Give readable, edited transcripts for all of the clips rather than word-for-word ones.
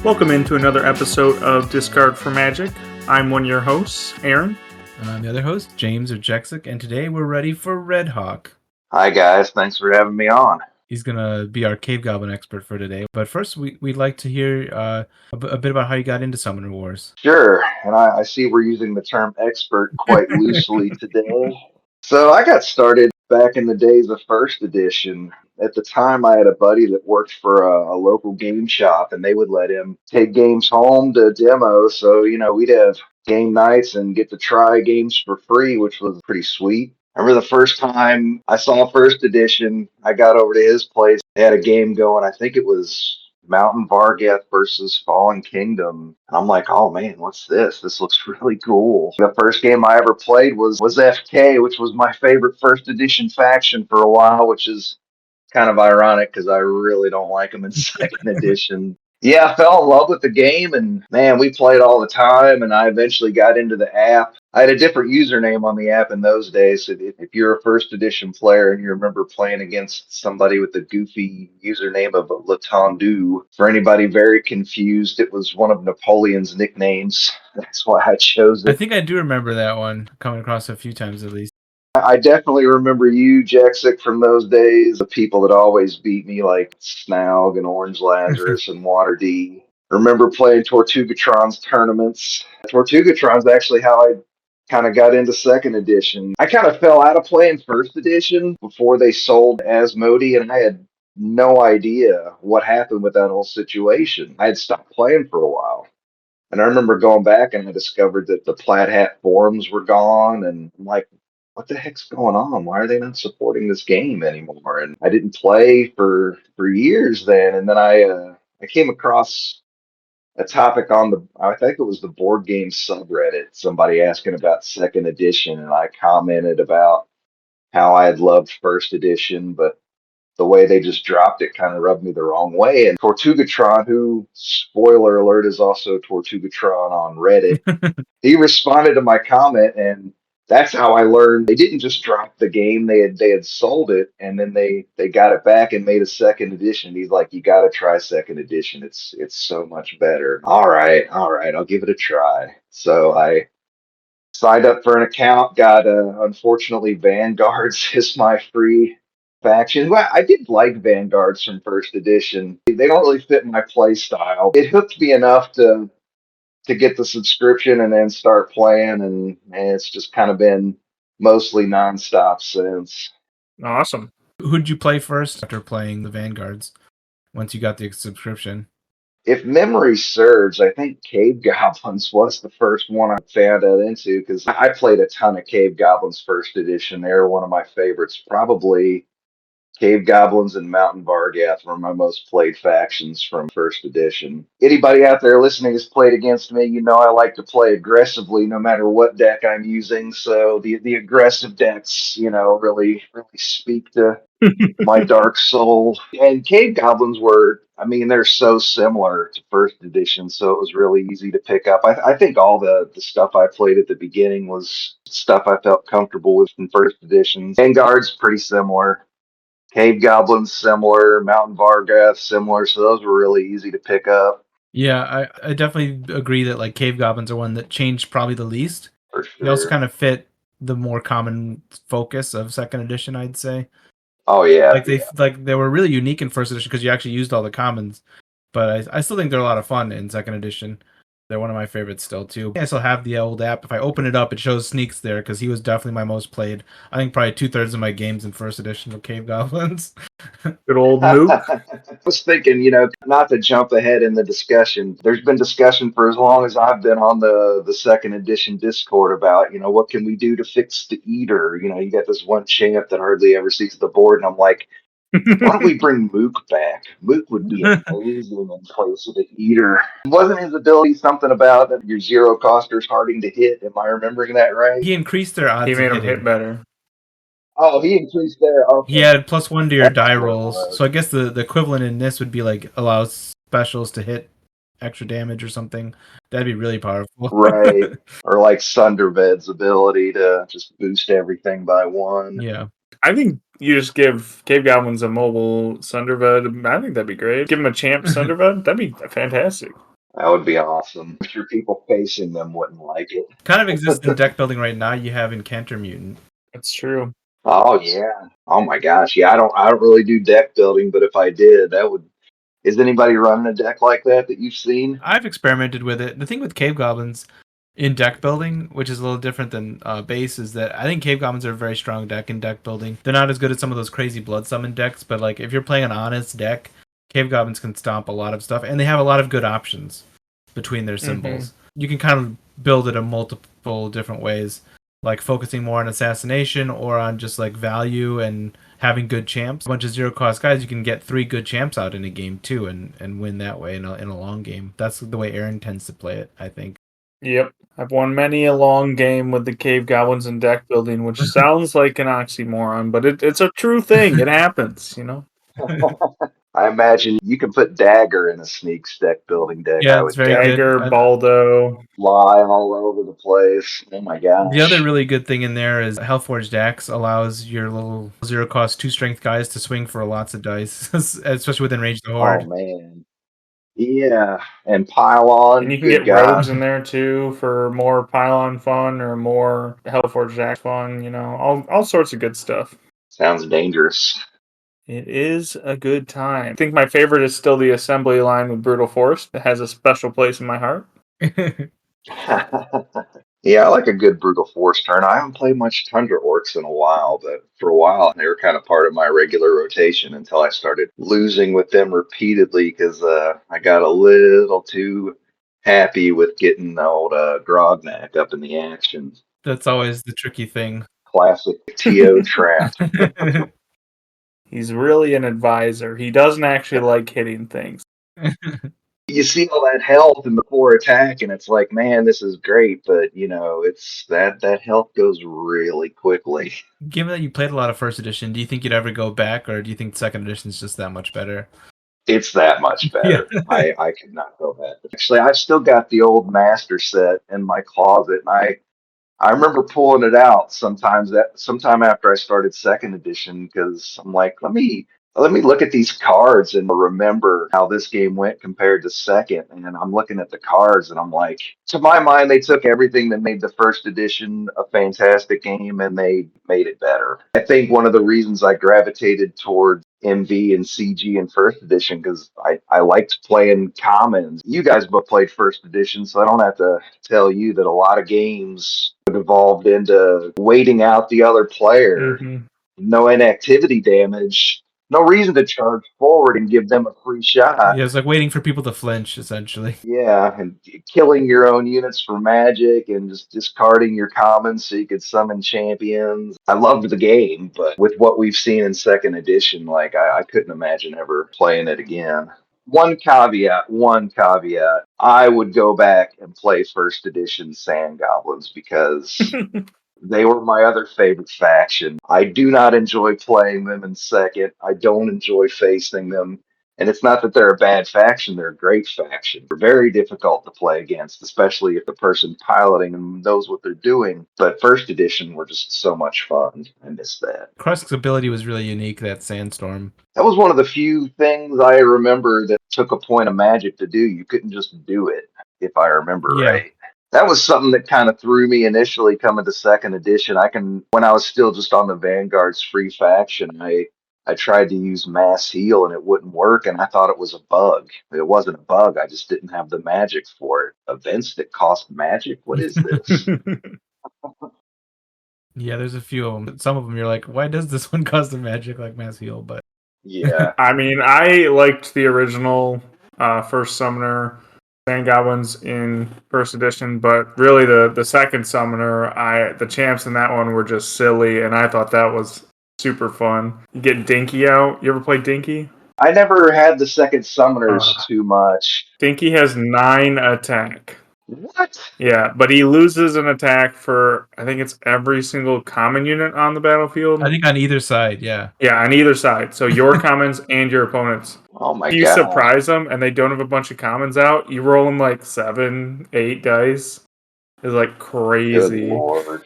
Welcome into another episode of Discard for Magic. I'm one of your hosts, Aaron. And I'm the other host, James or Jexic, and today we're ready for Redhawk. Hi guys, thanks for having me on. He's going to be our Cave Goblin expert for today. But first, we'd like to hear a bit about how you got into Summoner Wars. Sure, and I see we're using the term expert quite loosely today. So I got started back in the days of first edition. At the time, I had a buddy that worked for a local game shop, and they would let him take games home to demo. So, we'd have game nights and get to try games for free, which was pretty sweet. I remember the first time I saw first edition, I got over to his place. They had a game going. I think it was Mountain Vargath versus Fallen Kingdom. And I'm like, oh man, what's this? This looks really cool. The first game I ever played was FK, which was my favorite first edition faction for a while, which is kind of ironic because I really don't like them in second edition. Yeah, I fell in love with the game, and man, we played all the time, and I eventually got into the app. I had a different username on the app in those days. If you're a first edition player and you remember playing against somebody with the goofy username of Latendu, for anybody very confused, it was one of Napoleon's nicknames. That's why I chose it. I think I do remember that one, coming across a few times at least. I definitely remember you, Jexic, from those days. The people that always beat me, like Snaug and Orange Lazarus and Water D. Remember playing Tortugatron's tournaments. Tortugatron's actually how I kind of got into second edition. I kind of fell out of playing first edition before they sold Asmodee, and I had no idea what happened with that whole situation. I had stopped playing for a while. And I remember going back and I discovered that the Plaid Hat forums were gone, and I'm like, what the heck's going on? Why are they not supporting this game anymore? And I didn't play for years then. And then I came across a topic on I think it was the board game subreddit, somebody asking about second edition, and I commented about how I had loved first edition, but the way they just dropped it kind of rubbed me the wrong way. And Tortugatron, who, spoiler alert, is also Tortugatron on Reddit, he responded to my comment, and that's how I learned they didn't just drop the game. They had sold it, and then they got it back and made a second edition. He's like, you got to try second edition. It's so much better. All right, I'll give it a try. So I signed up for an account, got unfortunately Vanguards is my free faction. Well, I did like Vanguards from first edition. They don't really fit my play style. It hooked me enough to get the subscription and then start playing, and it's just kind of been mostly nonstop since. Awesome. Who'd you play first after playing the Vanguards once you got the subscription? If memory serves, I think Cave Goblins was the first one I found out into, because I played a ton of Cave Goblins first edition. They were one of my favorites. Probably Cave Goblins and Mountain Vargath were my most played factions from first edition. Anybody out there listening has played against me. You know I like to play aggressively no matter what deck I'm using. So the aggressive decks, really speak to my dark soul. And Cave Goblins they're so similar to first edition, so it was really easy to pick up. I think all the stuff I played at the beginning was stuff I felt comfortable with from first edition. Vanguard's pretty similar. Cave Goblins similar, Mountain Vargath similar, so those were really easy to pick up. Yeah, I definitely agree that like Cave Goblins are one that changed probably the least. For sure. They also kind of fit the more common focus of second edition, I'd say. Oh yeah, they were really unique in first edition because you actually used all the commons, but I still think they're a lot of fun in second edition. They're one of my favorites still too. I still have the old app. If I open it up, it shows Sneeks there because he was definitely my most played. I think probably 2/3 of my games in first edition were Cave Goblins. Good old Mook. I was thinking, not to jump ahead in the discussion. There's been discussion for as long as I've been on the second edition Discord about, what can we do to fix the Eater? You got this one champ that hardly ever sees the board, and I'm like, why don't we bring Mook back? Mook would be amazing in place of the Eater. Wasn't his ability something about your zero costers harding to hit? Am I remembering that right? He increased their odds. He made them hit better. Oh, he increased their. Okay. He added +1 to your die rolls. So I guess the equivalent in this would be like allows specials to hit extra damage or something. That'd be really powerful. Right. Or like Sunderved's ability to just boost everything by 1. Yeah. I think you just give Cave Goblins a mobile Sunderved. I think that'd be great. Give him a champ Sunderved. That'd be fantastic. That would be awesome. I'm sure people facing them wouldn't like it. Kind of exists in deck building right now. You have Encounter Mutant. That's true. Oh yeah. Oh my gosh. Yeah, I don't really do deck building, but if I did, that would. Is anybody running a deck like that you've seen? I've experimented with it. The thing with Cave Goblins in deck building, which is a little different than base, is that I think Cave Goblins are a very strong deck in deck building. They're not as good as some of those crazy blood summon decks, but like if you're playing an honest deck, Cave Goblins can stomp a lot of stuff, and they have a lot of good options between their symbols. You can kind of build it in multiple different ways, like focusing more on assassination or on just like value and having good champs. A bunch of zero cost guys, you can get 3 good champs out in a game too, and win that way in a long game. That's the way Aaron tends to play it, I think. Yep. I've won many a long game with the Cave Goblins in deck building, which sounds like an oxymoron, but it's a true thing. It happens, you know? I imagine you can put Dagger in a Sneaks deck building deck. Yeah, I it's would very think. Dagger, good. Baldo. Fly all over the place. Oh my gosh. The other really good thing in there is Hellforged Axe allows your little 0 cost 2 strength guys to swing for lots of dice, especially within range of the horde. Oh man. Yeah. And pile And on. you can Good get rogues God. in there too for more pylon fun or more Hellforged Axe fun, you know, all sorts of good stuff. Sounds dangerous. It is a good time. I think my favorite is still the assembly line with Brutal Force. It has a special place in my heart. Yeah, I like a good brutal force turn. I haven't played much Tundra Orcs in a while, but for a while they were kind of part of my regular rotation until I started losing with them repeatedly because I got a little too happy with getting the old Grognak up in the action. That's always the tricky thing. Classic TO trap. He's really an advisor. He doesn't actually like hitting things. You see all that health in the 4 attack, and it's like, man, this is great, but you know, it's that health goes really quickly. Given that you played a lot of first edition, do you think you'd ever go back, or do you think second edition is just that much better? It's that much Yeah. better. I could not go back. Actually, I've still got the old master set in my closet, and I remember pulling it out sometime after I started second edition because I'm like, let me look at these cards and remember how this game went compared to second. And I'm looking at the cards and I'm like, to my mind, they took everything that made the first edition a fantastic game and they made it better. I think one of the reasons I gravitated towards MV and CG in first edition because I liked playing commons. You guys both played first edition, so I don't have to tell you that a lot of games evolved into waiting out the other player. No inactivity damage, no reason to charge forward and give them a free shot. Yeah, it's like waiting for people to flinch, essentially. Yeah, and killing your own units for magic and just discarding your commons so you could summon champions. I loved the game, but with what we've seen in second edition, like I couldn't imagine ever playing it again. One caveat. I would go back and play first edition Sand Goblins because they were my other favorite faction. I do not enjoy playing them in second. I don't enjoy facing them. And it's not that they're a bad faction, they're a great faction. They're very difficult to play against, especially if the person piloting them knows what they're doing. But first edition were just so much fun. I miss that. Krusk's ability was really unique, that Sandstorm. That was one of the few things I remember that took a point of magic to do. You couldn't just do it, if I remember right. That was something that kind of threw me initially coming to second edition. When I was still just on the Vanguard's free faction, I tried to use mass heal and it wouldn't work, and I thought it was a bug. It wasn't a bug. I just didn't have the magic for it. Events that cost magic? What is this? Yeah, there's a few of them. Some of them you're like, why does this one cost the magic like mass heal? But yeah. I mean, I liked the original first summoner Sand Goblins in first edition, but really the second summoner, the champs in that one were just silly, and I thought that was super fun. You get Dinky out. You ever play Dinky? I never had the second summoners too much. Dinky has 9 attack. What? Yeah, but he loses an attack for, I think it's every single common unit on the battlefield. I think on either side, yeah. Yeah, on either side. So your commons and your opponents. Oh my god. If you surprise them and they don't have a bunch of commons out, you roll them like 7, 8 dice. It's like crazy. Good lord.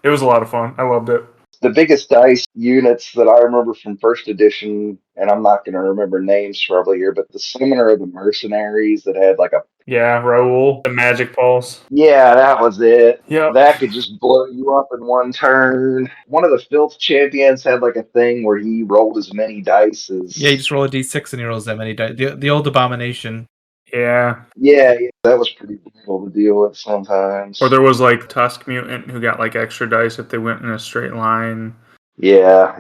It was a lot of fun. I loved it. The biggest dice units that I remember from first edition, and I'm not going to remember names probably here, but the Summoner of the Mercenaries that had like a Yeah, Raoul, the Magic Pulse. Yeah, that was it. Yep. That could just blow you up in one turn. One of the Filth champions had like a thing where he rolled as many dice as. Yeah, you just roll a d6 and he rolls that many dice. The old Abomination. Yeah. Yeah, that was pretty brutal to deal with sometimes. Or there was like Tusk Mutant who got like extra dice if they went in a straight line. Yeah.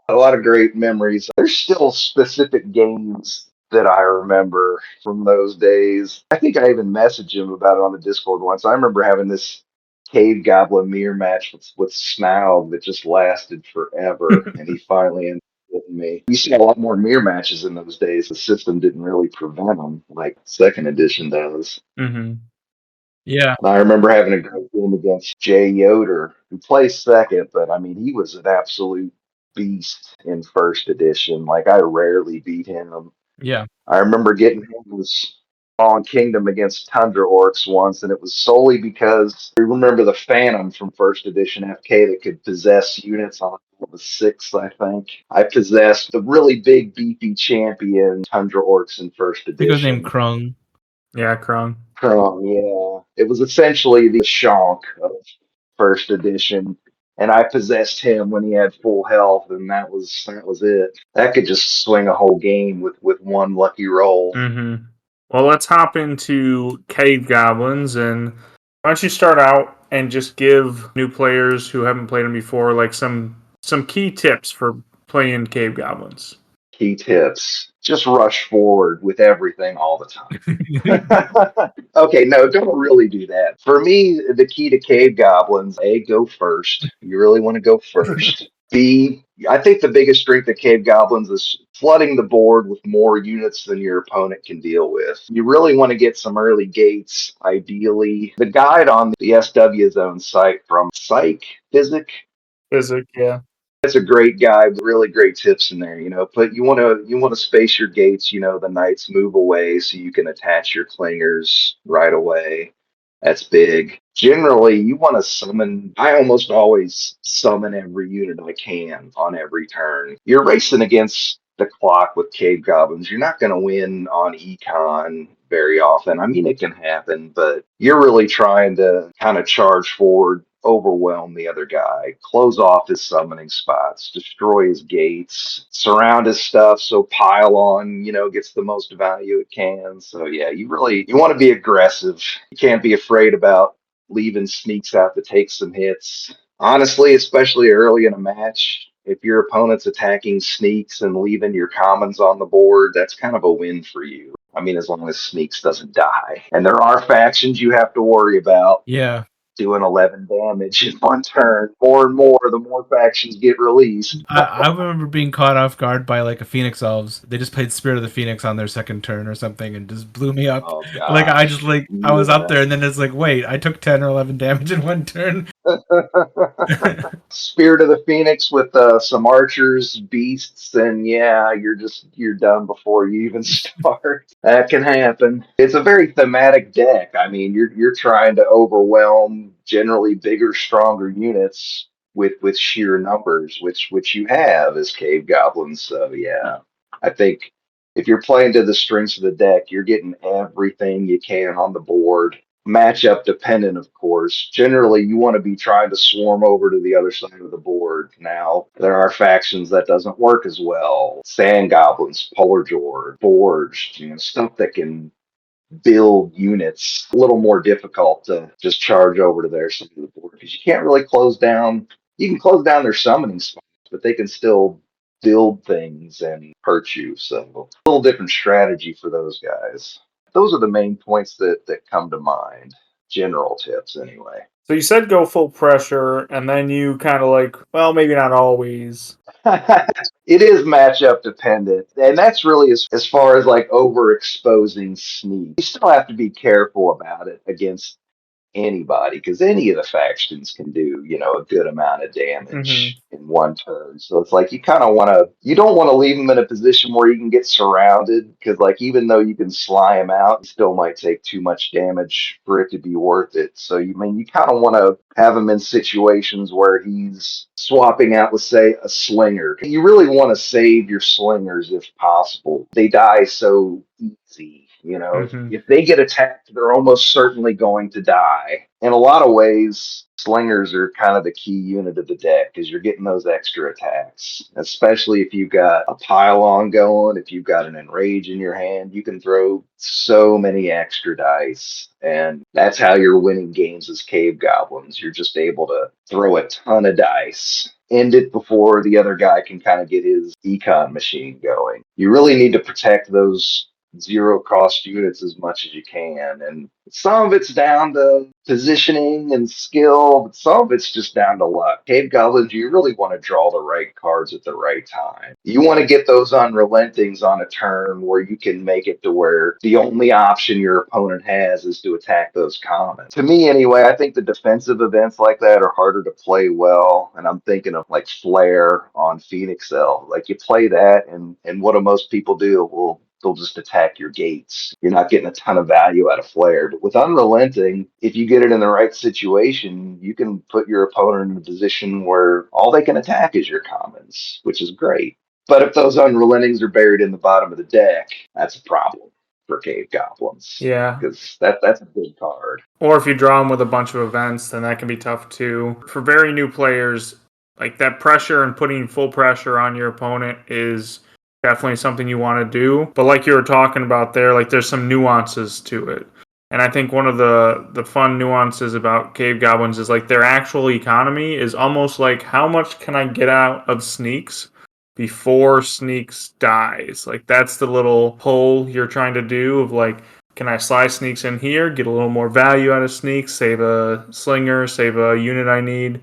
A lot of great memories. There's still specific games that I remember from those days. I think I even messaged him about it on the Discord once. I remember having this Cave Goblin mirror match with Smaug that just lasted forever, and he finally ended up getting me. You see a lot more mirror matches in those days. The system didn't really prevent them like second edition does. Mm-hmm. Yeah. And I remember having a great game against Jay Yoder, who placed second, but I mean, he was an absolute beast in first edition. Like, I rarely beat him. Yeah. I remember getting him was Fallen Kingdom against Tundra Orcs once, and it was solely because I remember the Phantom from first edition FK that could possess units on the sixth, I think. I possessed the really big, beefy champion Tundra Orcs in first I think it was named edition. Krung. Yeah, Krung. Yeah. It was essentially the Shonk of first edition. And I possessed him when he had full health, and that was it. That could just swing a whole game with one lucky roll. Mm-hmm. Well, let's hop into Cave Goblins, and why don't you start out and just give new players who haven't played them before like some key tips for playing Cave Goblins. Key tips. Just rush forward with everything all the time. Okay, no, don't really do that. For me, the key to Cave Goblins, A, go first. You really want to go first. B, I think the biggest strength of Cave Goblins is flooding the board with more units than your opponent can deal with. You really want to get some early gates, ideally. The guide on the SW Zone site from Physic, Yeah. that's a great guy with really great tips in there. But you want to space your gates. The knights move away so you can attach your clingers right away. That's big. Generally, you want to summon. I almost always summon every unit I can on every turn. You're racing against the clock with Cave Goblins. You're not going to win on econ very often. I mean, it can happen, but you're really trying to kind of charge forward, overwhelm the other guy, close off his summoning spots, destroy his gates, surround his stuff so pile on, gets the most value it can. So yeah, you want to be aggressive. You can't be afraid about leaving Sneeks out to take some hits. Honestly, especially early in a match, if your opponent's attacking Sneeks and leaving your commons on the board, that's kind of a win for you. I mean, as long as Sneeks doesn't die. And there are factions you have to worry about. Yeah. Doing 11 damage in one turn. More and more, the more factions get released. I remember being caught off guard by like a Phoenix Elves. They just played Spirit of the Phoenix on their second turn or something and just blew me up. Oh, God. Like I was up there and then it's like, wait, I took 10 or 11 damage in one turn. Spirit of the Phoenix with some archers, beasts, and yeah, you're done before you even start. That can happen. It's a very thematic deck. I mean, you're trying to overwhelm generally bigger, stronger units with sheer numbers, which you have as Cave Goblins. So yeah, I think if you're playing to the strengths of the deck, you're getting everything you can on the board. Matchup dependent, of course. Generally, you want to be trying to swarm over to the other side of the board. Now, there are factions that doesn't work as well. Sand Goblins, Polar Jord, Forged, stuff that can build units. A little more difficult to just charge over to their side of the board because you can't really close down. You can close down their summoning spots, but they can still build things and hurt you. So, a little different strategy for those guys. Those are the main points that come to mind. General tips, anyway. So you said go full pressure, and then you kind of like, well, maybe not always. It is matchup dependent, and that's really as far as like overexposing Sneak. You still have to be careful about it against anybody because any of the factions can do a good amount of damage in one turn. So it's like you don't want to leave them in a position where you can get surrounded because like even though you can sly him out, you still might take too much damage for it to be worth it. So you kind of want to have him in situations where he's swapping out with, say, a slinger. You really want to save your slingers if possible. They die so easy You know, Mm-hmm. if they get attacked, they're almost certainly going to die. In a lot of ways, slingers are kind of the key unit of the deck because you're getting those extra attacks, especially if you've got a pylon going, if you've got an enrage in your hand, you can throw so many extra dice. And that's how you're winning games as cave goblins. You're just able to throw a ton of dice, end it before the other guy can kind of get his econ machine going. You really need to protect those zero cost units as much as you can. And some of it's down to positioning and skill, but some of it's just down to luck. Cave Goblins, you really want to draw the right cards at the right time. You want to get those unrelentings on a turn where you can make it to where the only option your opponent has is to attack those commons. To me, anyway, I think the defensive events like that are harder to play well. And I'm thinking of like Flare on Phoenix Cell. Like you play that, and what do most people do? Well, they'll just attack your gates. You're not getting a ton of value out of Flare. But with Unrelenting, if you get it in the right situation, you can put your opponent in a position where all they can attack is your commons, which is great. But if those Unrelentings are buried in the bottom of the deck, that's a problem for Cave Goblins. Yeah. Because that's a big card. Or if you draw them with a bunch of events, then that can be tough too. For very new players, like that pressure and putting full pressure on your opponent is definitely something you want to do. But like you were talking about there, like there's some nuances to it. And I think one of the fun nuances about Cave Goblins is like their actual economy is almost like how much can I get out of Sneeks before Sneeks dies? Like that's the little pull you're trying to do of like, can I slide Sneeks in here, get a little more value out of Sneeks, save a slinger, save a unit I need?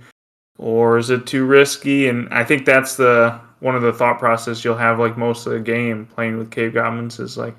Or is it too risky? And I think that's the one of the thought process you'll have like most of the game playing with Cave Goblins is like,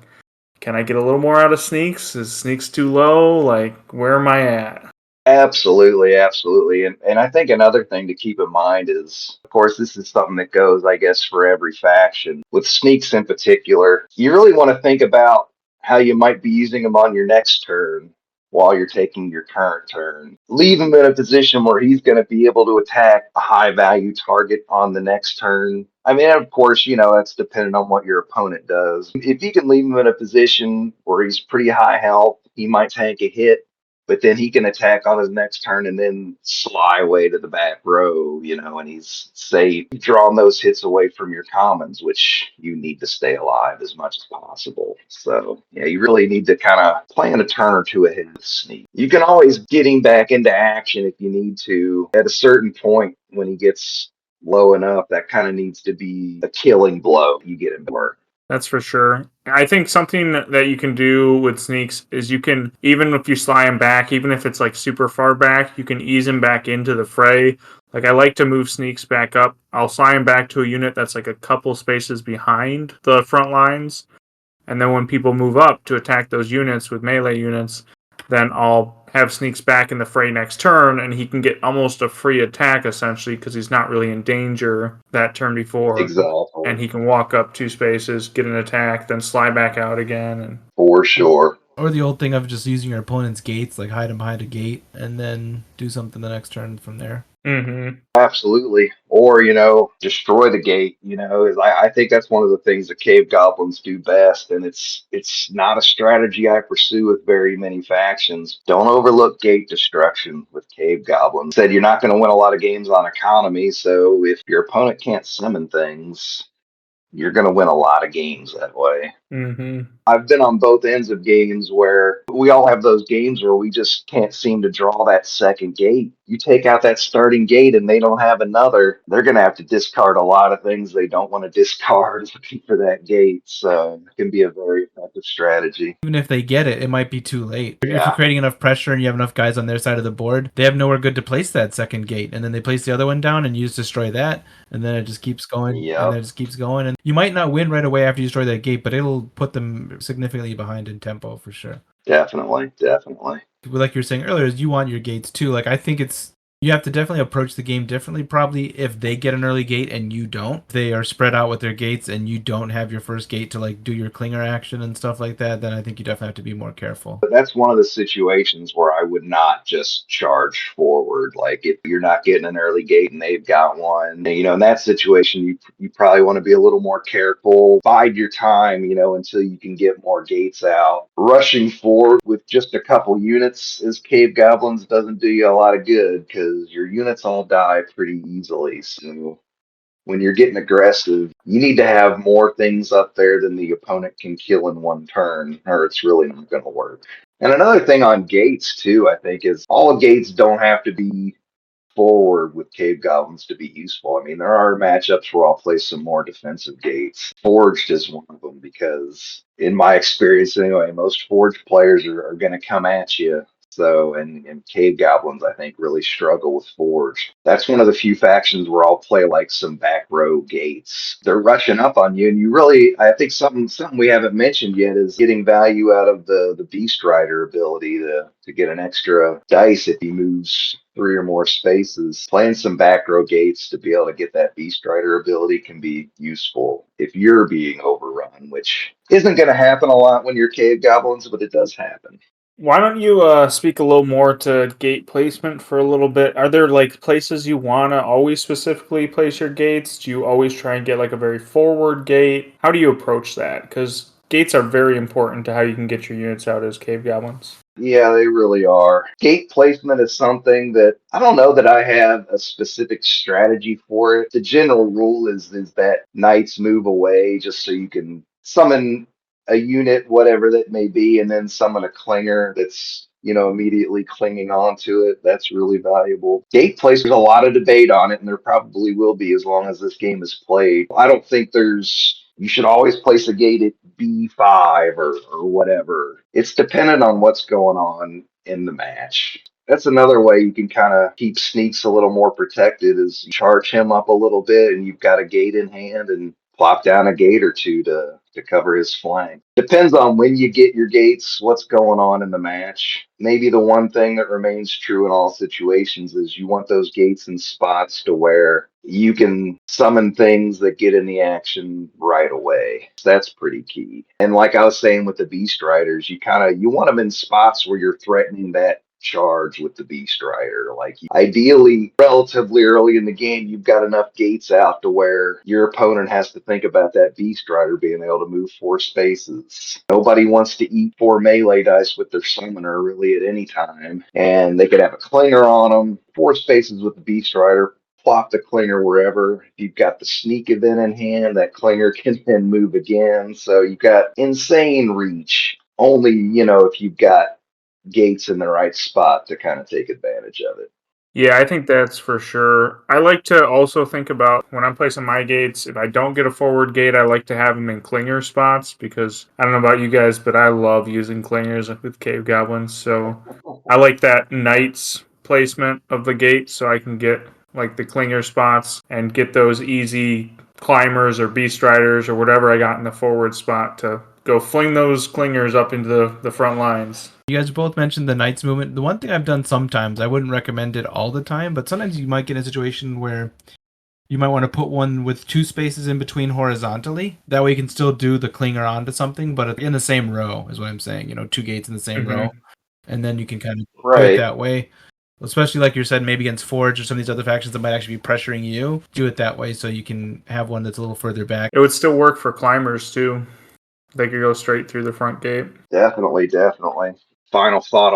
can I get a little more out of Sneeks? Is Sneeks too low? Like, where am I at? Absolutely, absolutely. And I think another thing to keep in mind is, of course, this is something that goes, I guess, for every faction. With Sneaks in particular, you really want to think about how you might be using them on your next turn while you're taking your current turn. Leave him in a position where he's going to be able to attack a high value target on the next turn. I mean, of course, that's dependent on what your opponent does. If you can leave him in a position where he's pretty high health, he might tank a hit, but then he can attack on his next turn and then sly away to the back row, and he's safe, drawing those hits away from your commons, which you need to stay alive as much as possible. So, yeah, you really need to kind of plan a turn or two ahead of Sneak. You can always get him back into action if you need to. At a certain point, when he gets low enough, that kind of needs to be a killing blow. You get him to work. That's for sure. I think something that you can do with Sneaks is you can, even if you slide him back, even if it's like super far back, you can ease him back into the fray. Like I like to move Sneaks back up. I'll slide him back to a unit that's like a couple spaces behind the front lines. And then when people move up to attack those units with melee units, then I'll have Sneaks back in the fray next turn, and he can get almost a free attack, essentially, because he's not really in danger that turn before. Exactly. And he can walk up 2 spaces, get an attack, then slide back out again. And for sure. Or the old thing of just using your opponent's gates, like hide him behind a gate, and then do something the next turn from there. Mm-hmm. Absolutely. Or, destroy the gate, I think that's one of the things that Cave Goblins do best. And it's not a strategy I pursue with very many factions. Don't overlook gate destruction with Cave Goblins. Said you're not going to win a lot of games on economy. So if your opponent can't summon things, you're going to win a lot of games that way. Mm-hmm. I've been on both ends of games where we all have those games where we just can't seem to draw that second gate. You take out that starting gate and they don't have another, they're going to have to discard a lot of things they don't want to discard looking for that gate. So it can be a very effective strategy. Even if they get it, it might be too late. Yeah. If you're creating enough pressure and you have enough guys on their side of the board, they have nowhere good to place that second gate. And then they place the other one down and you just destroy that. And then it just keeps going. Yep. And then it just keeps going. And you might not win right away after you destroy that gate, but it'll put them significantly behind in tempo for sure. Definitely. Like you were saying earlier, is you want your gates too. Like I think it's You have to definitely approach the game differently. Probably if they get an early gate and you don't, they are spread out with their gates and you don't have your first gate to like do your clinger action and stuff like that, then I think you definitely have to be more careful. But that's one of the situations where I would not just charge forward. Like if you're not getting an early gate and they've got one, in that situation, you probably want to be a little more careful. Bide your time, until you can get more gates out. Rushing forward with just a couple units as Cave Goblins doesn't do you a lot of good because your units all die pretty easily. So when you're getting aggressive, you need to have more things up there than the opponent can kill in one turn, or it's really not going to work. And another thing on gates, too, I think, is all gates don't have to be forward with Cave Goblins to be useful. I mean, there are matchups where I'll play some more defensive gates. Forged is one of them because, in my experience anyway, most Forged players are going to come at you. So, and Cave Goblins, I think, really struggle with Forge. That's one of the few factions where I'll play like some back row gates. They're rushing up on you, and you really, I think something we haven't mentioned yet is getting value out of the Beast Rider ability to get an extra dice if he moves 3 or more spaces. Playing some back row gates to be able to get that Beast Rider ability can be useful if you're being overrun, which isn't going to happen a lot when you're Cave Goblins, but it does happen. Why don't you speak a little more to gate placement for a little bit? Are there like places you want to always specifically place your gates? Do you always try and get like a very forward gate? How do you approach that? Because gates are very important to how you can get your units out as Cave Goblins. Yeah, they really are. Gate placement is something that I don't know that I have a specific strategy for it. The general rule is that knights move away just so you can summon a unit, whatever that may be, and then summon a clinger that's immediately clinging onto it. That's really valuable. Gate place, there's a lot of debate on it, and there probably will be as long as this game is played. I don't think you should always place a gate at B5 or whatever. It's dependent on what's going on in the match. That's another way you can kind of keep Sneeks a little more protected is you charge him up a little bit and you've got a gate in hand and plop down a gate or two to cover his flank. Depends on when you get your gates, what's going on in the match. Maybe the one thing that remains true in all situations is you want those gates in spots to where you can summon things that get in the action right away. So that's pretty key. And like I was saying with the Beast Riders, you want them in spots where you're threatening that charge with the Beast Rider. Like ideally, relatively early in the game, you've got enough gates out to where your opponent has to think about that Beast Rider being able to move 4 spaces. Nobody wants to eat 4 melee dice with their summoner really at any time. And they could have a clinger on them, 4 spaces with the Beast Rider, plop the clinger wherever. If you've got the sneak event in hand, that clinger can then move again. So you've got insane reach. Only, if you've got gates in the right spot to kind of take advantage of it. Yeah, I think that's for sure. I like to also think about when I'm placing my gates, if I don't get a forward gate, I like to have them in clinger spots because I don't know about you guys, but I love using clingers with Cave Goblins. So I like that knight's placement of the gate so I can get like the clinger spots and get those easy climbers or beast riders or whatever I got in the forward spot to go fling those clingers up into the front lines. You guys both mentioned the Knights movement. The one thing I've done sometimes, I wouldn't recommend it all the time, but sometimes you might get in a situation where you might want to put one with 2 spaces in between horizontally. That way you can still do the clinger onto something, but in the same row is what I'm saying. 2 gates in the same row. And then you can kind of do it that way. Especially like you said, maybe against Forge or some of these other factions that might actually be pressuring you. Do it that way so you can have one that's a little further back. It would still work for climbers too. They could go straight through the front gate. Definitely. Final thought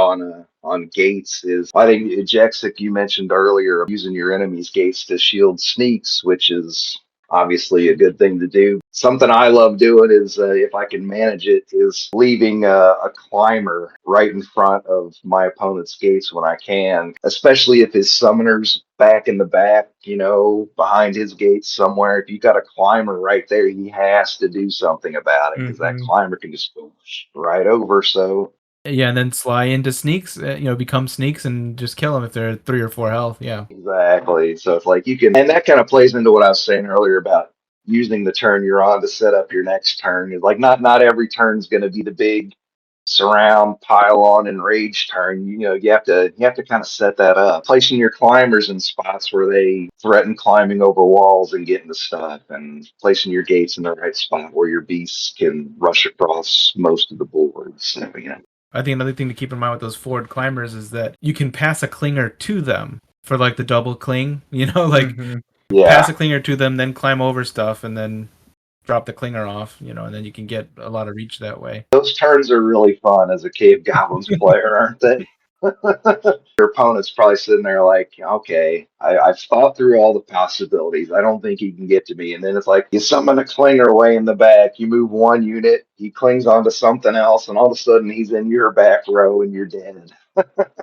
on gates is I think Jexic, you mentioned earlier using your enemy's gates to shield Sneaks, which is obviously a good thing to do. Something I love doing is if I can manage it is leaving a climber right in front of my opponent's gates when I can, especially if his summoner's back in the back, behind his gates somewhere. If you got a climber right there, he has to do something about it because that climber can just go right over. So yeah, and then slide into Sneaks, become Sneaks and just kill them if they're 3 or 4 health. Yeah, exactly. So it's like you can, and that kind of plays into what I was saying earlier about using the turn you're on to set up your next turn. Is like not every turn's going to be the big surround, pylon, and rage turn. You have to kind of set that up, placing your climbers in spots where they threaten climbing over walls and getting the stuff, and placing your gates in the right spot where your beasts can rush across most of the boards. So, I think another thing to keep in mind with those forward climbers is that you can pass a clinger to them for like the double cling. Pass a clinger to them, then climb over stuff, and then drop the clinger off, and then you can get a lot of reach that way. Those turns are really fun as a Cave Goblins player, aren't they? Your opponent's probably sitting there like, okay, I've thought through all the possibilities. I don't think he can get to me. And then it's like, you summon a clinger way in the back, you move one unit, he clings onto something else, and all of a sudden he's in your back row and you're dead.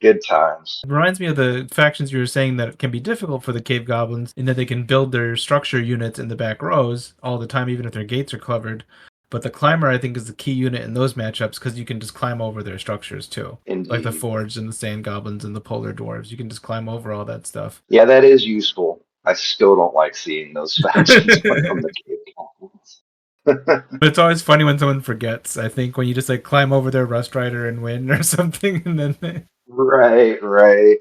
Good times. It reminds me of the factions you were saying that can be difficult for the Cave Goblins in that they can build their structure units in the back rows all the time, even if their gates are covered. But the climber, I think, is the key unit in those matchups because you can just climb over their structures too. Indeed. Like the Forged and the Sand Goblins and the Polar Dwarves. You can just climb over all that stuff. Yeah, that is useful. I still don't like seeing those factions from the Cave Goblins. But it's always funny when someone forgets. I think when you just like climb over their Rust Rider and win or something, and then Right.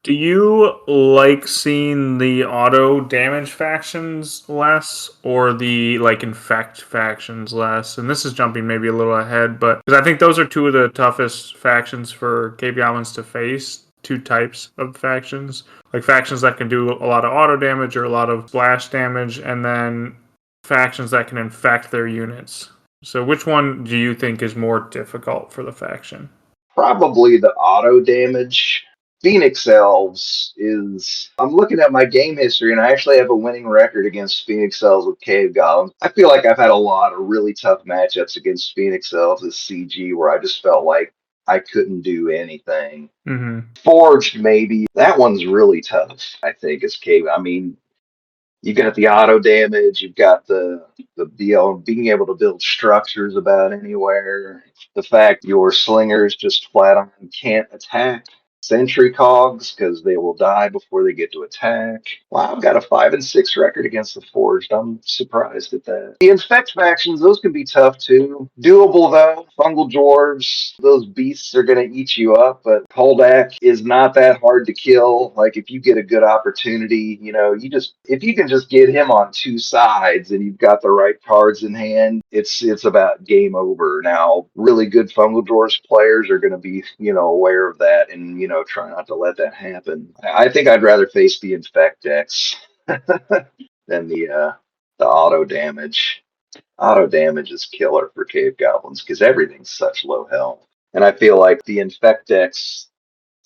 Do you like seeing the auto damage factions less or the like infect factions less? And this is jumping maybe a little ahead, but because I think those are two of the toughest factions for Cave Goblins to face. Two types of factions, like factions that can do a lot of auto damage or a lot of splash damage, and then factions that can infect their units. So which one do you think is more difficult for the faction? Probably the auto damage. Phoenix Elves is. I'm looking at my game history, and I actually have a winning record against Phoenix Elves with Cave Goblins. I feel like I've had a lot of really tough matchups against Phoenix Elves as CG where I just felt like I couldn't do anything. Mm-hmm. Forged, maybe. That one's really tough, I think, as Cave. I mean, you got the auto damage, you've got the being able to build structures about anywhere. The fact your slingers just flat on can't attack sentry cogs because they will die before they get to attack. Wow, I've got a 5-6 record against the Forged. I'm surprised at that. The infect factions, those can be tough too. Doable though. Fungal dwarves, those beasts are gonna eat you up, but Poldak is not that hard to kill. Like if you get a good opportunity, if you can just get him on two sides and you've got the right cards in hand, it's about game over. Now, really good Fungal Dwarfs players are going to be, aware of that and, try not to let that happen. I think I'd rather face the Infect decks than the auto damage. Auto damage is killer for Cave Goblins because everything's such low health. And I feel like the Infect decks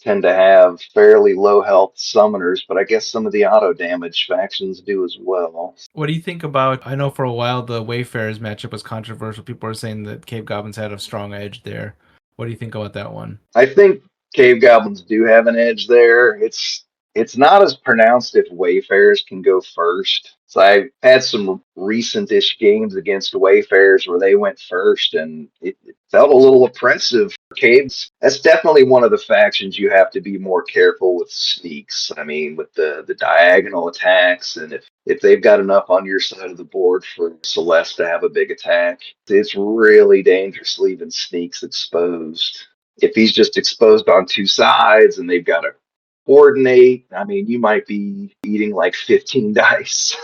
tend to have fairly low health summoners, but I guess some of the auto damage factions do as well. What do you think about, I know for a while the Wayfarers matchup was controversial. People were saying that Cave Goblins had a strong edge there. What do you think about that one? I think Cave Goblins do have an edge there. It's not as pronounced if Wayfarers can go first. So I've had some recent-ish games against Wayfarers where they went first, and it felt a little oppressive. Caves, that's definitely one of the factions you have to be more careful with Sneeks. I mean, with the diagonal attacks, and if they've got enough on your side of the board for Celeste to have a big attack, it's really dangerous leaving Sneeks exposed. If he's just exposed on two sides and they've got to coordinate, I mean, you might be eating like 15 dice.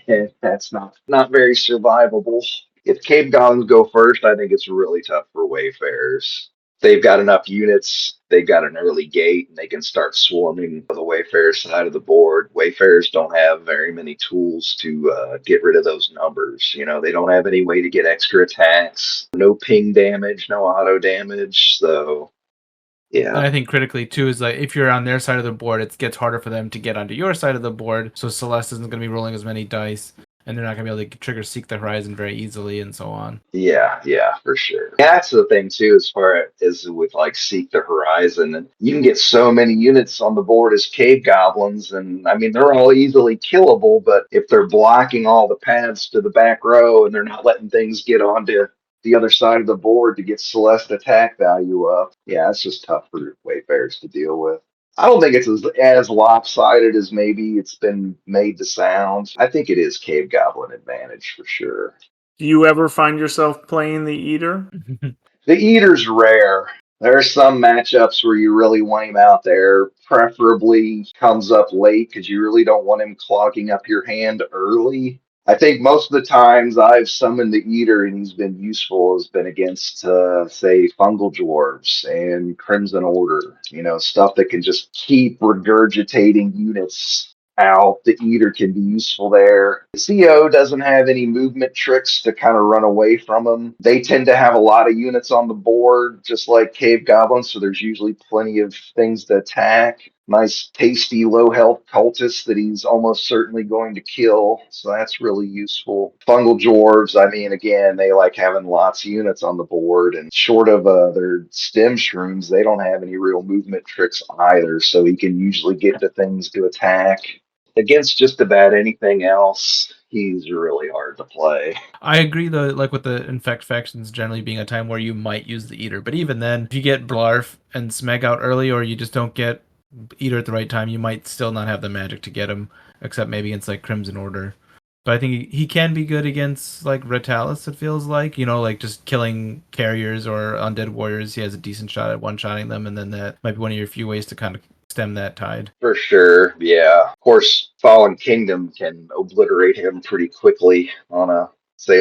And that's not very survivable. If Cave Goblins go first, I think it's really tough for Wayfarers. They've got enough units, they've got an early gate, and they can start swarming the Wayfarer side of the board. Wayfarers don't have very many tools to get rid of those numbers. They don't have any way to get extra attacks, no ping damage, no auto damage. So, yeah. And I think critically too is like if you're on their side of the board, it gets harder for them to get onto your side of the board. So Celeste isn't going to be rolling as many dice, and they're not going to be able to trigger Seek the Horizon very easily, and so on. Yeah, for sure. That's the thing too, as far as with like Seek the Horizon, and you can get so many units on the board as Cave Goblins, and I mean they're all easily killable. But if they're blocking all the paths to the back row and they're not letting things get onto the other side of the board to get Celeste attack value up, yeah, it's just tough for Wayfarers to deal with. I don't think it's as lopsided as maybe it's been made to sound. I think it is Cave Goblin advantage for sure. Do you ever find yourself playing the Eater? The Eater's rare. There are some matchups where you really want him out there. Preferably comes up late because you really don't want him clogging up your hand early. I think most of the times I've summoned the Eater and he's been useful has been against, say, Fungal Dwarves and Crimson Order. Stuff that can just keep regurgitating units out. The Eater can be useful there. The CO doesn't have any movement tricks to kind of run away from them. They tend to have a lot of units on the board, just like Cave Goblin, so there's usually plenty of things to attack. Nice, tasty, low health cultists that he's almost certainly going to kill, so that's really useful. Fungal Dwarves, I mean, again, they like having lots of units on the board, and short of their stem shrooms, they don't have any real movement tricks either, so he can usually get to things to attack. Against just about anything else, he's really hard to play. I agree though, like with the infect factions generally being a time where you might use the Eater, but even then, if you get Blarf and Smeg out early, or you just don't get Eater at the right time, you might still not have the magic to get him, except maybe against like Crimson Order. But I think he can be good against like Retalis, it feels like, like just killing carriers or undead warriors. He has a decent shot at one-shotting them, and then that might be one of your few ways to kind of stem that tide. For sure, yeah. Of course, Fallen Kingdom can obliterate him pretty quickly on a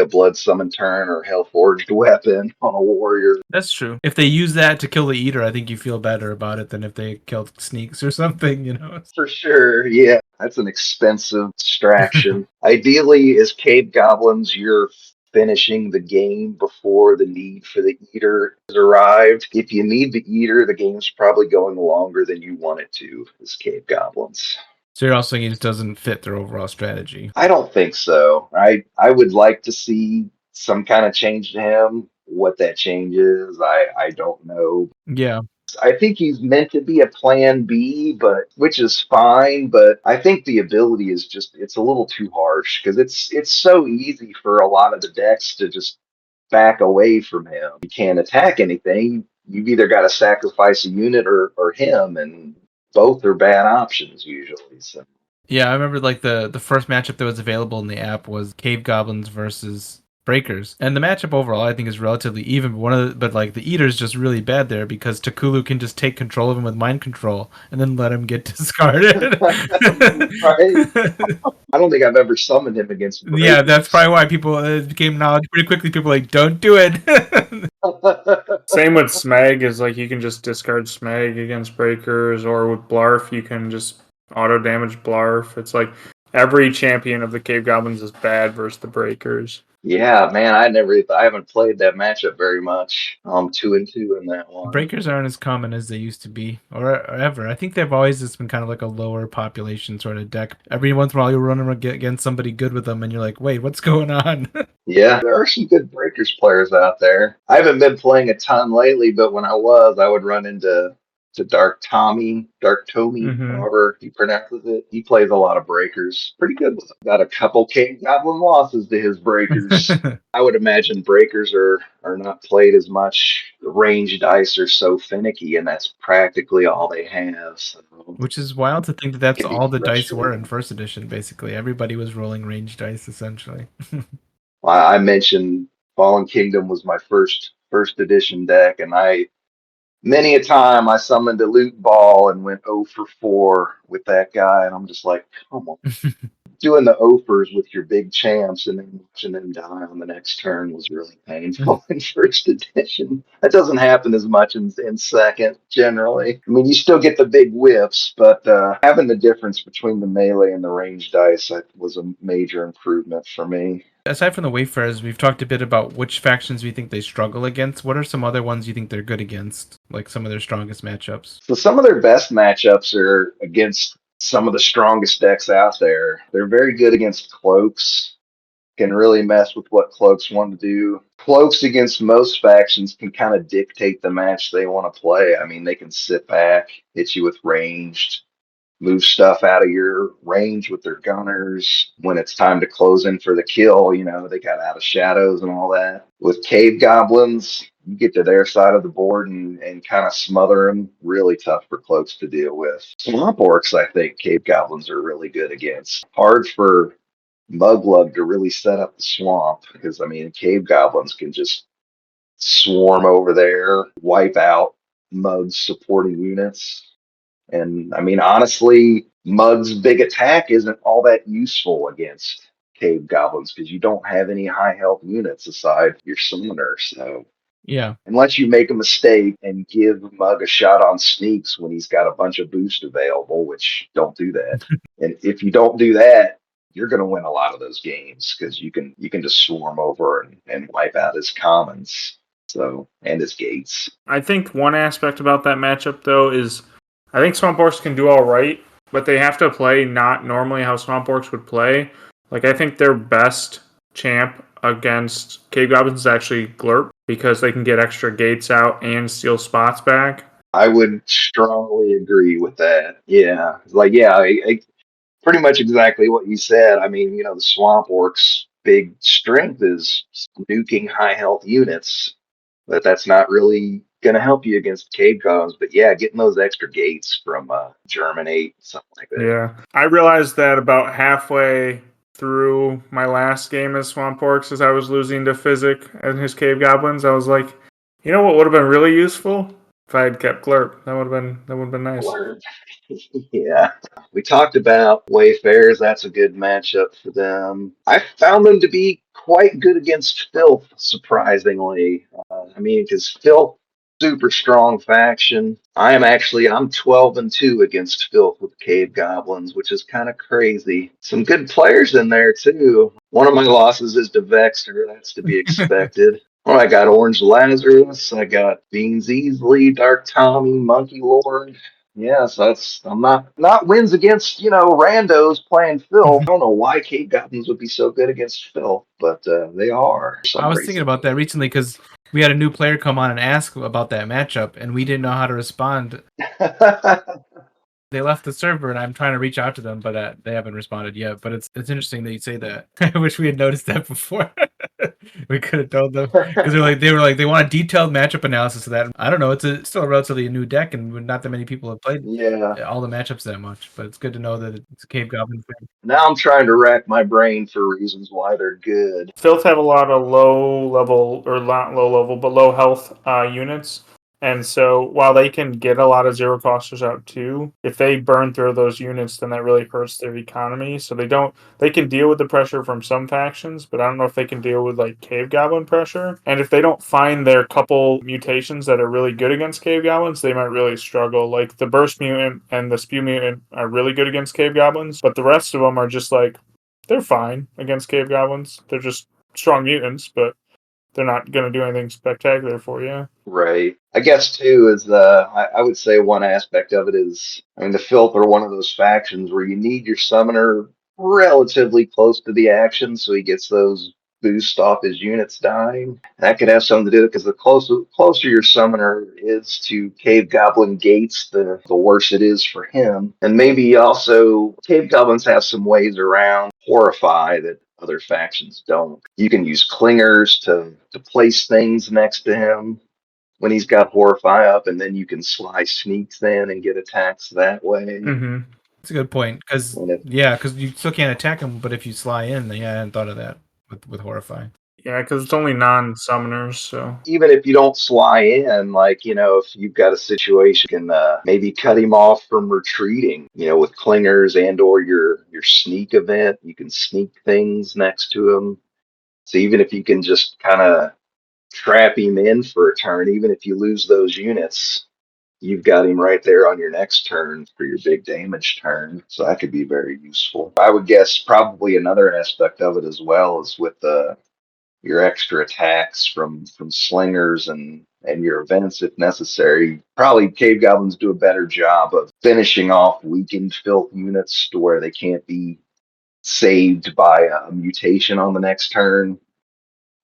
Blood Summon turn or Hellforged weapon on a warrior. That's true. If they use that to kill the Eater, I think you feel better about it than if they killed Sneeks or something, For sure, yeah. That's an expensive distraction. Ideally, as Cave Goblins, you're finishing the game before the need for the Eater has arrived. If you need the Eater, the game's probably going longer than you want it to as Cave Goblins. So you're also saying it just doesn't fit their overall strategy? I don't think so. I would like to see some kind of change to him. What that change is, I don't know. Yeah. I think he's meant to be a plan B, which is fine, but I think the ability is it's a little too harsh because it's so easy for a lot of the decks to just back away from him. You can't attack anything. You've either got to sacrifice a unit or him, and both are bad options usually. So yeah, I remember like the first matchup that was available in the app was Cave Goblins versus Breakers, and the matchup overall I think is relatively even. But like the Eater's just really bad there because Takulu can just take control of him with mind control and then let him get discarded. Right? I don't think I've ever summoned him against Breakers. Yeah, that's probably why people became knowledge pretty quickly. People like, don't do it. Same with Smeg, is like you can just discard Smeg against Breakers, or with Blarf you can just auto damage Blarf. It's like every champion of the Cave Goblins is bad versus the Breakers. Yeah, man, I haven't played that matchup very much. 2-2 in that one. Breakers aren't as common as they used to be, or ever. I think they've always just been kind of like a lower population sort of deck. Every once in a while, you'll run against somebody good with them, and you're like, wait, what's going on? Yeah, there are some good Breakers players out there. I haven't been playing a ton lately, but when I would run into Dark Tommy, however he pronounces it. He plays a lot of Breakers. Pretty good with them. Got a couple Cave Goblin losses to his Breakers. I would imagine Breakers are not played as much. The range dice are so finicky, and that's practically all they have. So. Which is wild to think that's all the dice were in first edition, basically. Everybody was rolling range dice, essentially. I mentioned Fallen Kingdom was my first edition deck, and many a time I summoned a loot ball and went 0 for 4 with that guy, and I'm just like, come on. Doing the offers with your big champs and then watching them die on the next turn was really painful in first edition. That doesn't happen as much in second, generally. I mean, you still get the big whiffs, but having the difference between the melee and the range dice was a major improvement for me. Aside from the Wayfarers, we've talked a bit about which factions we think they struggle against. What are some other ones you think they're good against, like some of their strongest matchups? So some of their best matchups are against some of the strongest decks out there. They're very good against Cloaks. Can really mess with what Cloaks want to do. Cloaks against most factions can kind of dictate the match they want to play. I mean, they can sit back, hit you with ranged, move stuff out of your range with their gunners. When it's time to close in for the kill, they got out of shadows and all that. With Cave Goblins, you get to their side of the board and kind of smother them. Really tough for Cloaks to deal with. Swamp Orcs, I think Cave Goblins are really good against. Hard for Muglug to really set up the swamp because, I mean, Cave Goblins can just swarm over there, wipe out Mug's supporting units. And I mean, honestly, Mug's big attack isn't all that useful against Cave Goblins because you don't have any high health units aside your summoner. So Yeah. unless you make a mistake and give Mug a shot on Sneaks when he's got a bunch of boost available, which don't do that. And if you don't do that, you're going to win a lot of those games because you can just swarm over and wipe out his commons. So and his gates. I think one aspect about that matchup though is I think Swamp Orcs can do all right, but they have to play not normally how Swamp Orcs would play. Like I think their best champ against Cave Goblins is actually Glurp because they can get extra gates out and steal spots back. I would strongly agree with that. Yeah, like pretty much exactly what you said. I mean, the Swamp Orcs' big strength is nuking high health units, but that's not really going to help you against Cave Goblins. But yeah, getting those extra gates from Germinate, something like that. Yeah. I realized that about halfway through my last game as Swamp Orcs as I was losing to Physic and his Cave Goblins. I was like, you know what would have been really useful? If I had kept Glurp. That would have been nice. Yeah. We talked about Wayfarers. That's a good matchup for them. I found them to be quite good against Filth, surprisingly. I mean, because Filth, super strong faction. I'm 12-2 against Filth with Cave Goblins, which is kind of crazy. Some good players in there, too. One of my losses is to Vexter. That's to be expected. Well, I got Orange Lazarus. I got Beans Easley, Dark Tommy, Monkey Lord. Yeah, so I'm not wins against randos playing Phil. I don't know why Cave Goblins would be so good against Phil, but they are. For some I was reason. thinking about that recently because we had a new player come on and ask about that matchup, and we didn't know how to respond. They left the server, and I'm trying to reach out to them, but they haven't responded yet. But it's interesting that you say that. I wish we had noticed that before. We could have told them because they want a detailed matchup analysis of that. I don't know. It's still a relatively new deck, and not that many people have played all the matchups that much. But it's good to know that it's a Cave Goblin thing. Now I'm trying to rack my brain for reasons why they're good. Filth have a lot of low level, or not low level, but low health units. And so while they can get a lot of zero costers out too, if they burn through those units, then that really hurts their economy. So they can deal with the pressure from some factions, but I don't know if they can deal with like Cave Goblin pressure. And if they don't find their couple mutations that are really good against Cave Goblins, they might really struggle. Like the Burst Mutant and the Spew Mutant are really good against Cave Goblins, but the rest of them are just like, they're fine against Cave Goblins. They're just strong mutants, but they're not going to do anything spectacular for you. Right. I guess, too, is I would say one aspect of it is, I mean, the Filth are one of those factions where you need your summoner relatively close to the action so he gets those boosts off his units dying. That could have something to do because the closer your summoner is to Cave Goblin gates, the worse it is for him. And maybe also Cave Goblins have some ways around Horrify that other factions don't. You can use clingers to place things next to him when he's got Horrify up, and then you can slice Sneaks in and get attacks that way. Mm-hmm. That's a good point because you still can't attack him, but if you sly in, I hadn't thought of that with Horrify. Yeah, because it's only non-summoners, so even if you don't sly in, like, if you've got a situation, you can maybe cut him off from retreating, with clingers and/or your sneak event. You can sneak things next to him. So even if you can just kind of trap him in for a turn, even if you lose those units, you've got him right there on your next turn for your big damage turn. So that could be very useful. I would guess probably another aspect of it as well is with your extra attacks from slingers and your events if necessary. Probably Cave Goblins do a better job of finishing off weakened Filth units to where they can't be saved by a mutation on the next turn,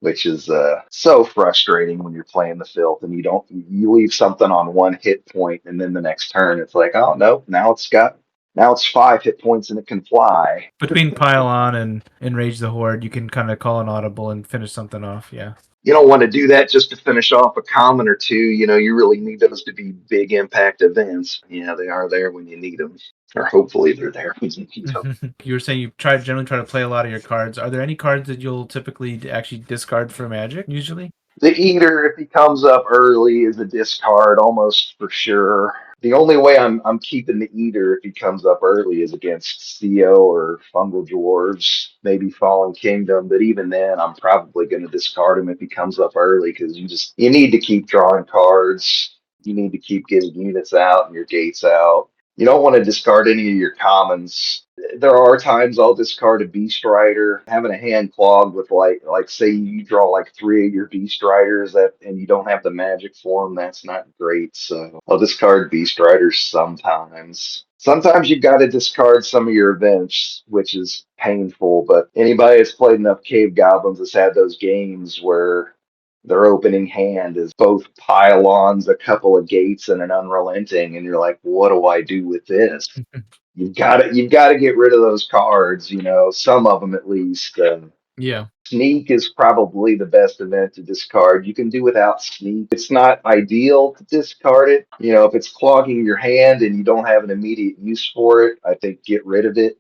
which is so frustrating when you're playing the Filth and you leave something on one hit point and then the next turn it's like, oh no, now it's 5 hit points and it can fly. Between Pile On and Enrage the Horde, you can kind of call an audible and finish something off. Yeah. You don't want to do that just to finish off a common or two. You really need those to be big impact events. Yeah, they are there when you need them. Or hopefully they're there when you need them. You were saying you generally try to play a lot of your cards. Are there any cards that you'll typically actually discard for Magic, usually? The Eater, if he comes up early, is a discard almost for sure. The only way I'm keeping the Eater if he comes up early is against CO or Fungal Dwarves, maybe Fallen Kingdom. But even then, I'm probably going to discard him if he comes up early because you need to keep drawing cards. You need to keep getting units out and your gates out. You don't want to discard any of your commons. There are times I'll discard a Beast Rider. Having a hand clogged with like say you draw like three of your Beast Riders and you don't have the magic form, that's not great. So I'll discard Beast Riders sometimes. Sometimes you've got to discard some of your events, which is painful, but anybody that's played enough Cave Goblins has had those games where their opening hand is both pylons, a couple of gates, and an unrelenting, and you're like, what do I do with this? You've got to get rid of those cards, some of them at least. Yeah. Sneak is probably the best event to discard. You can do without Sneak. It's not ideal to discard it. If it's clogging your hand and you don't have an immediate use for it, I think get rid of it.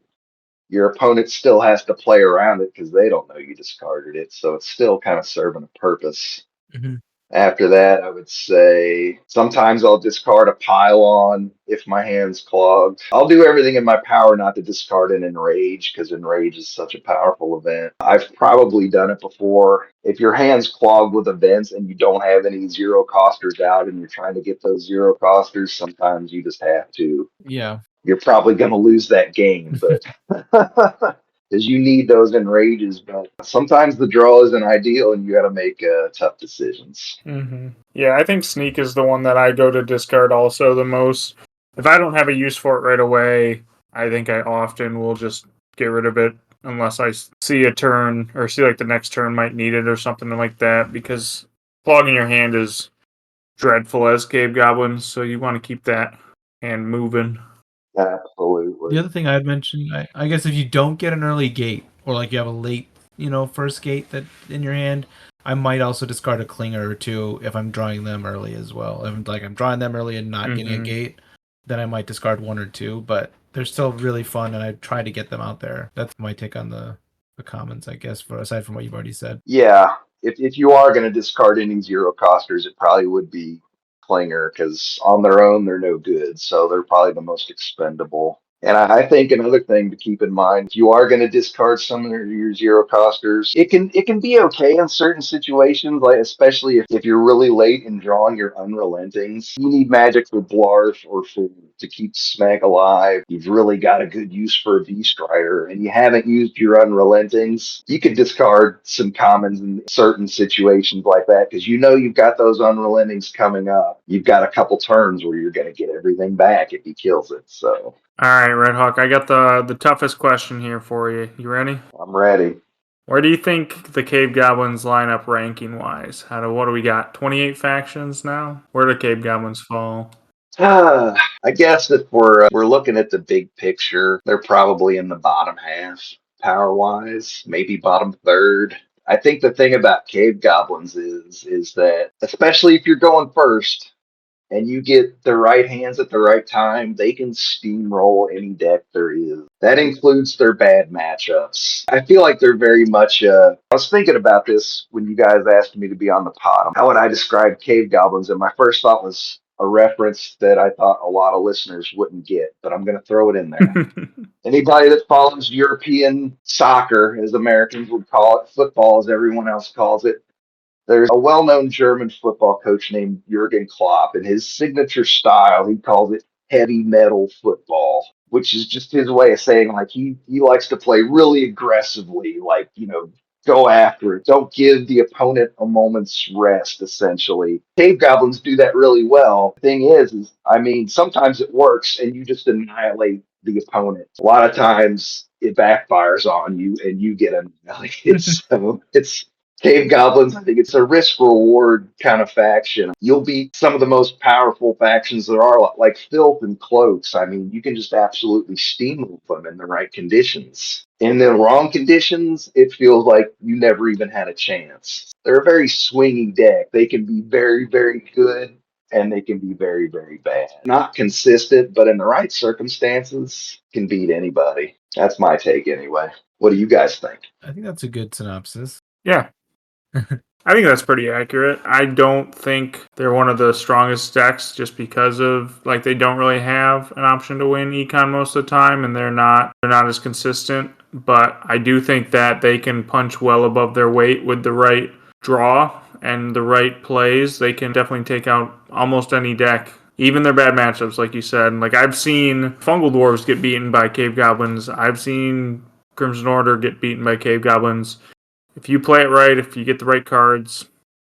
Your opponent still has to play around it because they don't know you discarded it. So it's still kind of serving a purpose. Mm-hmm. After that, I would say sometimes I'll discard a pylon if my hand's clogged. I'll do everything in my power not to discard an enrage because enrage is such a powerful event. I've probably done it before. If your hand's clogged with events and you don't have any zero costers out and you're trying to get those zero costers, sometimes you just have to. Yeah. You're probably going to lose that game, but because you need those enrages. But sometimes the draw isn't ideal, and you got to make tough decisions. Mm-hmm. Yeah, I think Sneak is the one that I go to discard also the most. If I don't have a use for it right away, I think I often will just get rid of it unless I see a turn or see like the next turn might need it or something like that, because clogging your hand is dreadful as Cave Goblins, so you want to keep that hand moving. Absolutely. The other thing I'd mention, I guess if you don't get an early gate or like you have a late, first gate that in your hand, I might also discard a clinger or two if I'm drawing them early as well. If I'm drawing them early and not getting a gate, then I might discard one or two, but they're still really fun and I try to get them out there. That's my take on the commons, I guess, for aside from what you've already said. Yeah, if you are going to discard any zero costers, it probably would be Klinger because on their own they're no good, so they're probably the most expendable. And I think another thing to keep in mind, if you are going to discard some of your zero costers, it can be okay in certain situations, like especially if you're really late in drawing your unrelentings. You need magic for Blarf or for to keep Smeg alive. You've really got a good use for a Beast Rider, and you haven't used your unrelentings. You could discard some commons in certain situations like that because you've got those unrelentings coming up. You've got a couple turns where you're going to get everything back if he kills it. So. All right, Redhawk, I got the toughest question here for you. You ready? I'm ready. Where do you think the Cave Goblins line up ranking wise? What do we got? 28 factions now? Where do Cave Goblins fall? I guess if we're looking at the big picture, they're probably in the bottom half power wise, maybe bottom third. I think the thing about Cave Goblins is that especially if you're going first, and you get the right hands at the right time, they can steamroll any deck there is. That includes their bad matchups. I feel like they're very much. I was thinking about this when you guys asked me to be on the pod. How would I describe Cave Goblins? And my first thought was a reference that I thought a lot of listeners wouldn't get, but I'm going to throw it in there. Anybody that follows European soccer, as Americans would call it, football as everyone else calls it, there's a well-known German football coach named Jurgen Klopp, and his signature style, he calls it heavy metal football, which is just his way of saying like he likes to play really aggressively, like, go after it. Don't give the opponent a moment's rest, essentially. Cave Goblins do that really well. The thing is I mean, sometimes it works and you just annihilate the opponent. A lot of times it backfires on you and you get annihilated. So it's Cave Goblins, I think it's a risk reward kind of faction. You'll beat some of the most powerful factions there are, like Filth and Cloaks. I mean, you can just absolutely steamroll them in the right conditions. In the wrong conditions, it feels like you never even had a chance. They're a very swingy deck. They can be very, very good and they can be very, very bad. Not consistent, but in the right circumstances, can beat anybody. That's my take anyway. What do you guys think? I think that's a good synopsis. Yeah. I think that's pretty accurate. I don't think they're one of the strongest decks just because of like they don't really have an option to win econ most of the time, and they're not as consistent. But I do think that they can punch well above their weight with the right draw and the right plays. They can definitely take out almost any deck. Even their bad matchups, like you said. Like I've seen Fungal Dwarves get beaten by Cave Goblins. I've seen Crimson Order get beaten by Cave Goblins. If you play it right, if you get the right cards,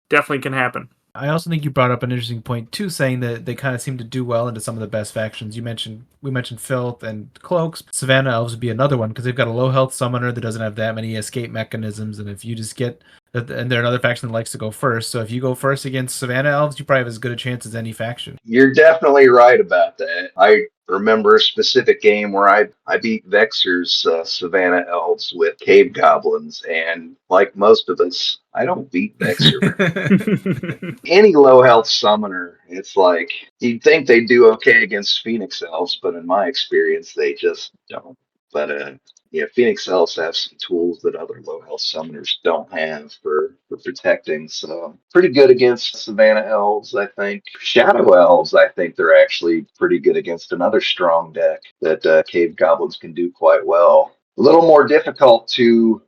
definitely can happen. I also think you brought up an interesting point too, saying that they kind of seem to do well into some of the best factions. We mentioned Filth and Cloaks. Savannah Elves would be another one because they've got a low health summoner that doesn't have that many escape mechanisms, and if you just get, and they're another faction that likes to go first. So if you go first against Savannah Elves, you probably have as good a chance as any faction. You're definitely right about that. I remember a specific game where I beat Vexer's Savannah Elves with Cave Goblins, and like most of us, I don't beat Vexer. Any low health summoner, it's like you'd think they do okay against Phoenix Elves, but in my experience, they just don't. But yeah, Phoenix Elves have some tools that other low health summoners don't have for protecting. So pretty good against Savannah Elves, I think. Shadow Elves, I think they're actually pretty good against another strong deck that Cave Goblins can do quite well. A little more difficult to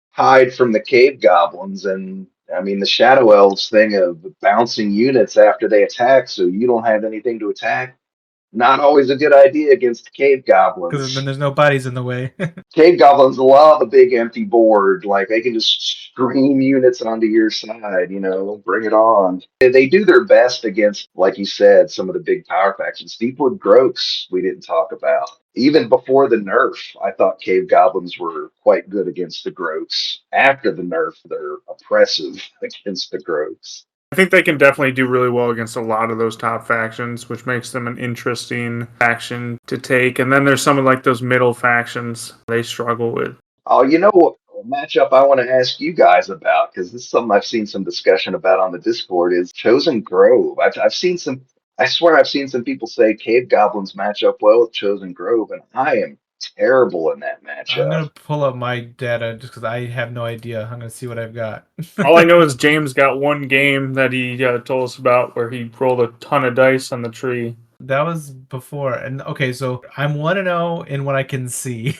hide from the Cave Goblins, and I mean the Shadow Elves thing of bouncing units after they attack, so you don't have anything to attack. Not always a good idea against Cave Because then Goblins. there's no bodies in the way. Cave Goblins love a big empty board. Like they can just stream units onto your side, bring it on. They do their best against, like you said, some of the big power factions. Deepwood Grokes, we didn't talk about. Even before the nerf, I thought Cave Goblins were quite good against the Grokes. After the nerf, they're oppressive against the Grokes. I think they can definitely do really well against a lot of those top factions, which makes them an interesting faction to take. And then there's some of like those middle factions they struggle with. Oh, you know what matchup I want to ask you guys about, because this is something I've seen some discussion about on the Discord, is Chosen Grove. I've seen some, I swear I've seen some people say Cave Goblins match up well with Chosen Grove, and I am terrible in that I'm matchup. gonna pull up my data just because I have no idea. I'm gonna see what I've got. All I know is James got one game that he told us about where he rolled a ton of dice on the tree. That was before, and okay, so I'm 1-0 in what I can see,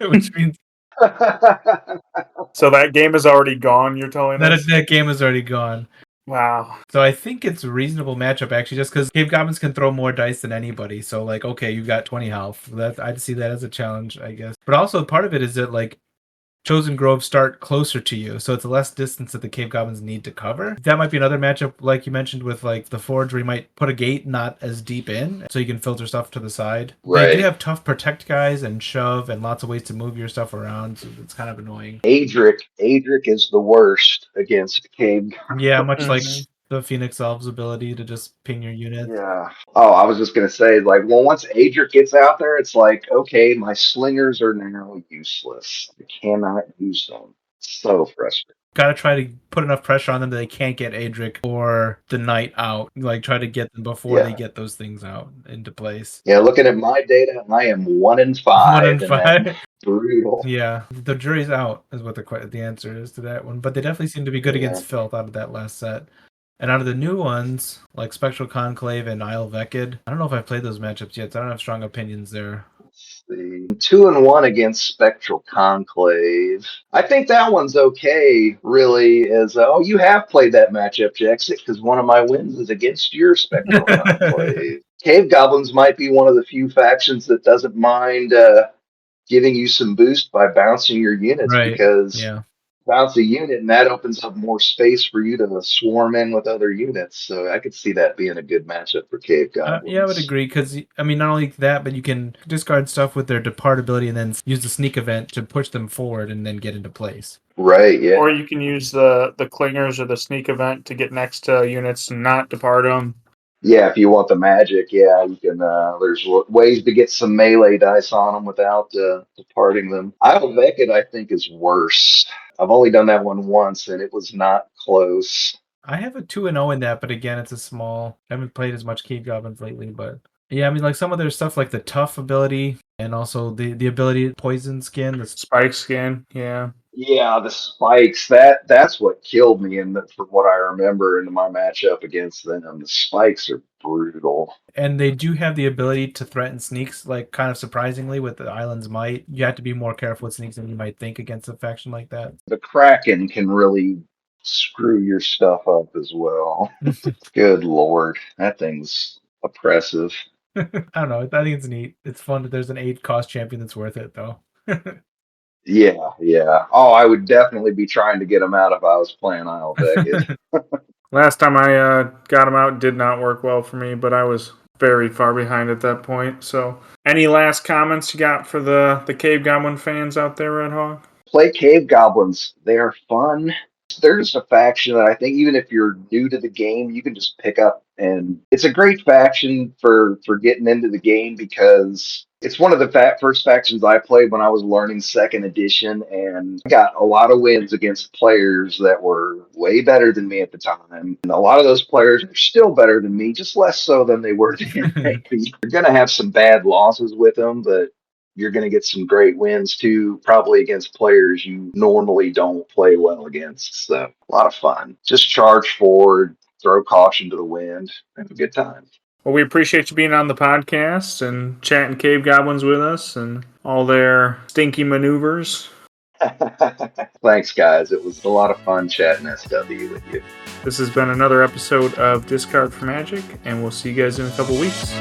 which means So that game is already gone, you're telling us? that game is already gone. Wow. So I think it's a reasonable matchup actually, just because Cave Goblins can throw more dice than anybody. So like, okay, you got 20 health. I'd see that as a challenge, I guess. But also part of it is that like Chosen Grove start closer to you, so it's less distance that the Cave Goblins need to cover. That might be another matchup, like you mentioned, with like the Forge, where you might put a gate not as deep in, so you can filter stuff to the side. They do Right. have tough protect guys and shove and lots of ways to move your stuff around, so it's kind of annoying. Adric is the worst against Cave. Yeah, much like Mhm. the Phoenix Elves' ability to just ping your units. Yeah. Oh, I was just gonna say, like, well, once Adric gets out there, it's like, okay, my slingers are now useless. I cannot use them. So frustrating. Gotta try to put enough pressure on them that they can't get Adric or the Knight out. Like, try to get them before they Yeah. get those things out into place. Yeah, looking at my data, I am 1-5, 1-5. and that's brutal. Yeah, the jury's out is what the answer is to that one. But they definitely seem to be good Yeah. against Filth out of that last set. And out of the new ones, like Spectral Conclave and Isle Vekid, I don't know if I've played those matchups yet, so I don't have strong opinions there. Let's see. 2-1 against Spectral Conclave. I think that one's okay, really, is oh, you have played that matchup, Jackson, because one of my wins is against your Spectral Conclave. Cave Goblins might be one of the few factions that doesn't mind giving you some boost by bouncing your units, Right. because Yeah. bounce a unit and that opens up more space for you to swarm in with other units. So I could see that being a good matchup for Cave Goblins. Yeah, I would agree because I mean, not only that, but you can discard stuff with their depart ability and then use the sneak event to push them forward and then get into place. Right, yeah. Or you can use the clingers or the sneak event to get next to units and not depart them. Yeah, if you want the magic, yeah, you can. There's ways to get some melee dice on them without departing them. Isle Vekid, I think, is worse. I've only done that one once, and it was not close. I have a 2-0 in that, but again, it's a small. I haven't played as much Cave Goblins lately, but yeah, I mean, like some of their stuff, like the tough ability and also the ability Poison Skin. Spike skin, yeah. Yeah, the spikes. That's what killed me, and from what I remember in my matchup against them, the spikes are brutal. And they do have the ability to threaten Sneaks, like kind of surprisingly with the Island's Might. You have to be more careful with Sneaks than you might think against a faction like that. The Kraken can really screw your stuff up as well. Good lord, that thing's oppressive. I don't know. I think it's neat. It's fun that there's an 8 cost champion that's worth it, though. Yeah, yeah. Oh, I would definitely be trying to get him out if I was playing Isle Beckett. Last time I got him out, did not work well for me, but I was very far behind at that point. So, any last comments you got for the Cave Goblin fans out there, Redhawk? Play Cave Goblins. They are fun. They're just a faction that I think even if you're new to the game, you can just pick up, and it's a great faction for getting into the game because it's one of the first factions I played when I was learning second edition, and I got a lot of wins against players that were way better than me at the time. And a lot of those players are still better than me, just less so than they were then. Maybe you're gonna have some bad losses with them, but you're going to get some great wins too, probably against players you normally don't play well against. So a lot of fun. Just charge forward, throw caution to the wind, have a good time. Well, we appreciate you being on the podcast and chatting Cave Goblins with us and all their stinky maneuvers. Thanks, guys. It was a lot of fun chatting SW with you. This has been another episode of Discard for Magic, and we'll see you guys in a couple weeks.